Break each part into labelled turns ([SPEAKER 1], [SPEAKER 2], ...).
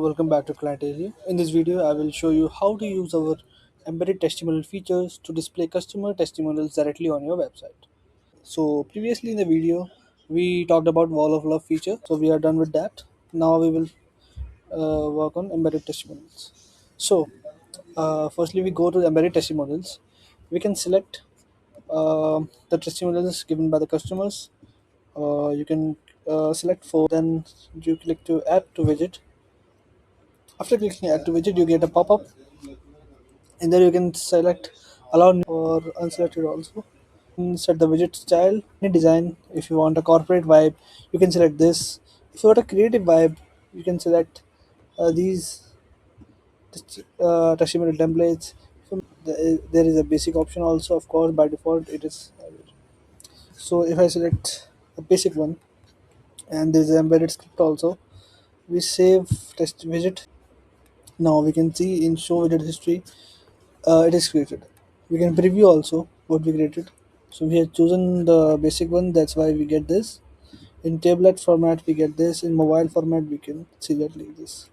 [SPEAKER 1] Welcome back to Clientalio. In this video, I will show you how to use our embedded testimonial features to display customer testimonials directly on your website. So previously in the video, we talked about wall of love feature. So we are done with that. Now we will work on embedded testimonials. So firstly, we go to the embedded testimonials. We can select the testimonials given by the customers. You can select four. Then you click to add to widget. After clicking add to widget, you get a pop-up, and there you can select allow new or unselected also. Set the widget style, any design. If you want a corporate vibe, you can select this. If you want a creative vibe, you can select these testimonial templates. There is a basic option also, of course. By default it is so if I select a basic one, and there is an embedded script also, we save test widget. Now we can see in show widget history, it is created. We can preview also what we created. So we have chosen the basic one, that's why we get this. In tablet format we get this. In mobile format we can see that like this.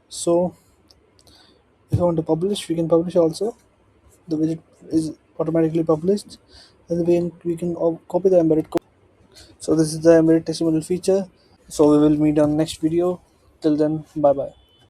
[SPEAKER 1] So if you want to publish, we can publish also. The widget is automatically published, and we can copy the embedded code. So this is the embedded testimonial feature. So we will meet on next video. Till then, bye bye.